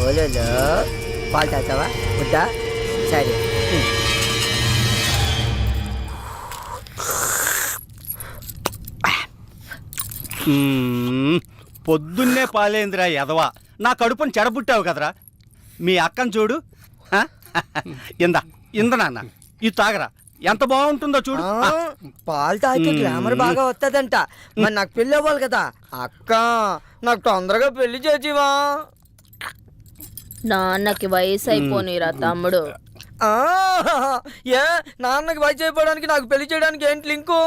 ఓలో పాలు తాగుతావా వద్దా? సరే. పొద్దున్నే పాలేంద్రా ఎదవా, నా కడుపుని చెడబుట్టావు కదరా. మీ అక్కను చూడు. ఇంద నాన్న ఇది తాగరా, ఎంత బాగుంటుందో చూడు. పాలు తాగితే గ్లామర్ బాగా వస్తుందంట. మరి నాకు పెళ్ళి అవ్వాలి కదా అక్క, నాకు తొందరగా పెళ్లి చేసివా? నాన్నకి వయసు అయిపోనిరా తమ్ముడు. ఏ నాన్నకి వయసు అయిపోవడానికి నాకు పెళ్లి చేయడానికి ఏంటి లింకు?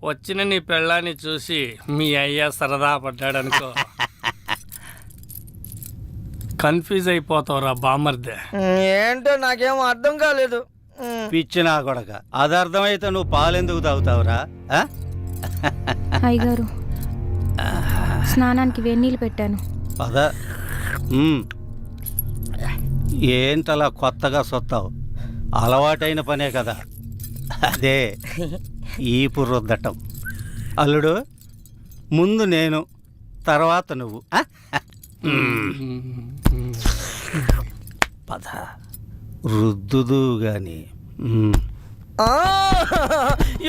వచ్చిన నీ పెళ్ళాన్ని చూసి మీ అయ్య సరదా పడ్డాడనుకో, కన్ఫ్యూజ్ అయిపోతావురా బామర్దే. ఏంటో నాకేమో అర్థం కాలేదు. పిచ్చినా కొడక, అది అర్థమైతే నువ్వు పాలెందుకు తాగుతావురా? అయ్యగారు స్నానానికి వేన్నీళ్ళు పెట్టాను. పద. ఏంటలా కొత్తగా సొత్తావు? అలవాటైన పనే కదా అదే ఈపు రుద్దటం. అల్లుడు, ముందు నేను, తర్వాత నువ్వు. పద రుద్దుదు గాని.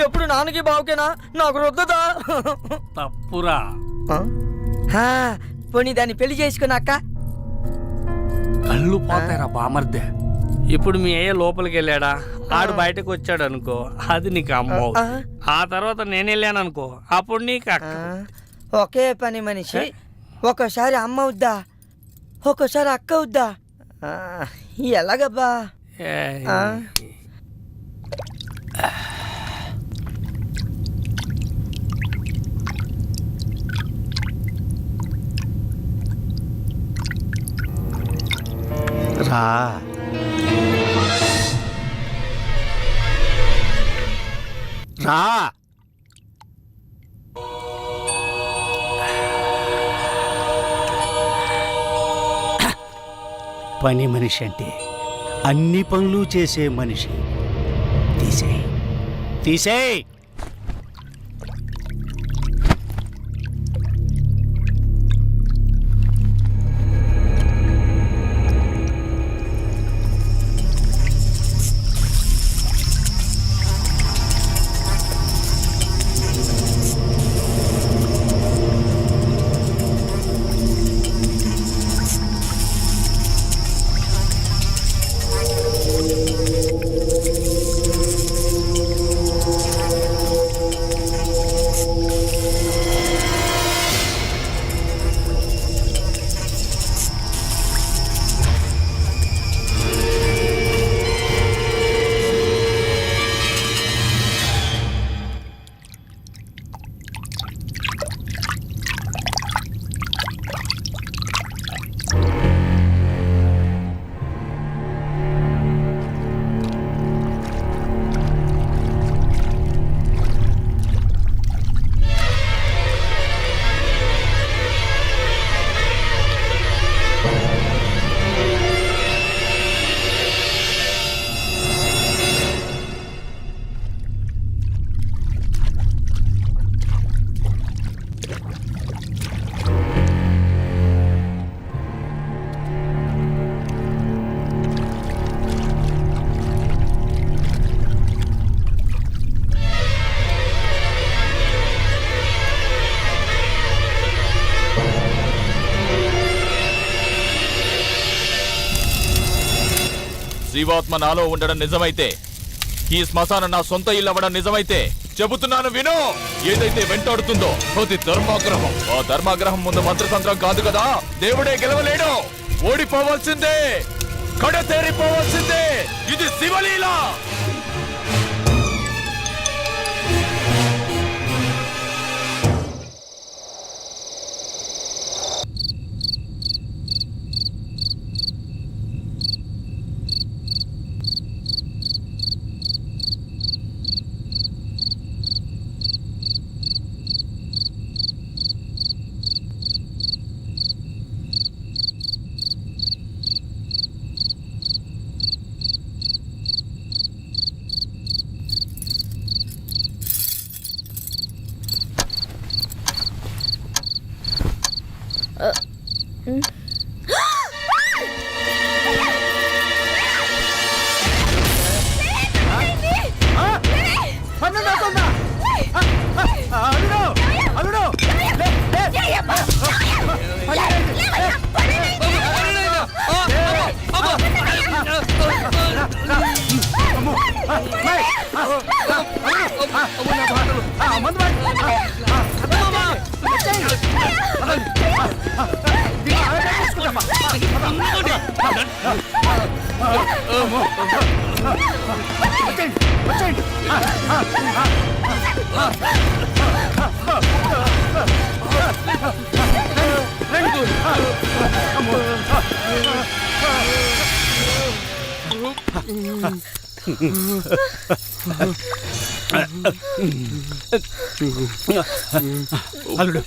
ఎప్పుడు నాన్నకి బావుకేనా, నాకు రుద్దదా? తప్పురా. పోనీ దాన్ని పెళ్లి చేసుకున్నాక కళ్ళు పోతాయిరా బామర్దే. ఇప్పుడు మీ అయ్య లోపలికి వెళ్ళాడా, ఆడు బయటకు వచ్చాడు అనుకో, అది నీకు అమ్మ. ఆ తర్వాత నేను వెళ్ళాను అనుకో, అప్పుడు నీకు అక్క. ఒకే పని మనిషి ఒక్కోసారి అమ్మ అవుద్దా, ఒక్కోసారి అక్క అవుద్దా? ఎలాగబ్బా? రా. రా. పని మనిషి అంటే అన్ని పనులు చేసే మనిషి. తీసేయ్, తీసేయ్. జీవాత్మ నాలో ఉండడం నిజమైతే, ఈ శ్మశానం నా సొంత ఇల్లు అవ్వడం నిజమైతే, చెబుతున్నాను విను. ఏదైతే వెంటాడుతుందో అది ధర్మాగ్రహం. ఆ ధర్మాగ్రహం ముందు మంత్రతంత్రం కాదు కదా, దేవుడే గెలవలేడు. ఓడిపోవాల్సిందే, కడతేరిపోవాల్సిందే. ఇది శివలీల. అల్లుడు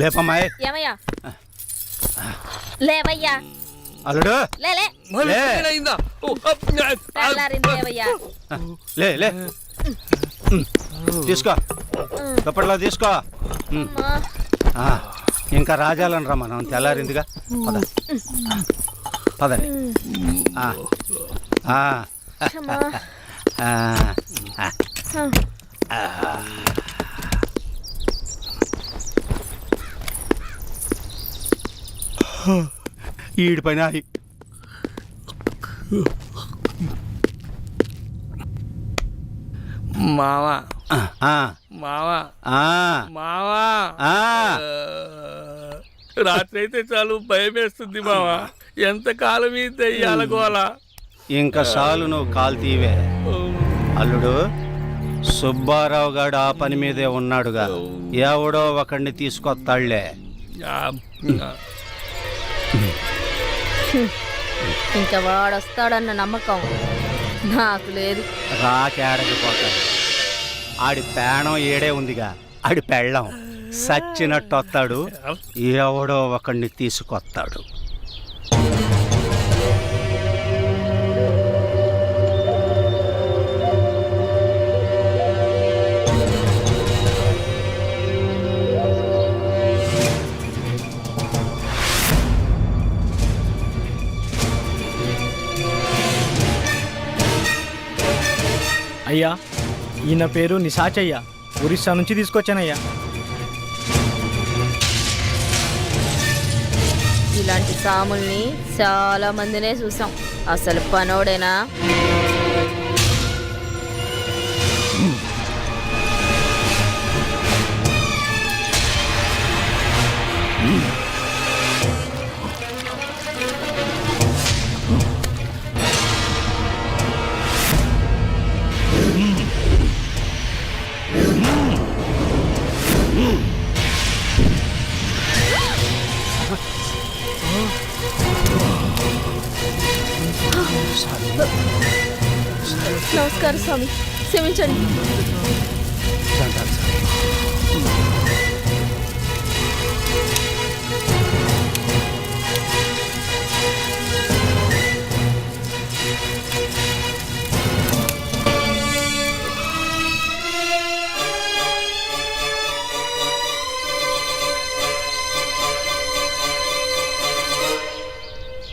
లేపమ్మాయి. ఏమయ్యా లేవయ్యా. అల్లుడు లేలే లే. తెల్లారింది లేవయ్యా. లే లే తీసుకో దుప్పట్లో తీసుకో. ఆ, ఇంకా రాజాలని రా మనం తెల్లారిందిగా. పద పదండి. ఈడి పైన మావా మావా మావా రాత్రి అయితే చాలు భయం వేస్తుంది మావా. ఎంత కాలం ఈ దెయ్యాల గోల. ఇంకా చాలు నువ్వు కాలు తీవే. అల్లుడు సుబ్బారావు గారు ఆ పని మీదే ఉన్నాడుగా, ఎవడో ఒకడిని తీసుకొస్తాళ్లే. ఇంకా వాడొస్తాడన్న నమ్మకం నాకు లేదు. రాకేడకి పోతాడు. ఆడి పేణం ఏడే ఉందిగా, ఆడి పెళ్ళం సచ్చినట్టు వస్తాడు, ఎవడో ఒకడిని తీసుకొస్తాడు. అయ్యా, ఈయన పేరు నిశాచయ్య, ఒరిస్సా నుంచి తీసుకొచ్చానయ్యా. ఇలాంటి సాముల్ని చాలా మందినే చూసాం. అసలు పనోడేనా? నమస్కారం స్వామి, క్షమించండి.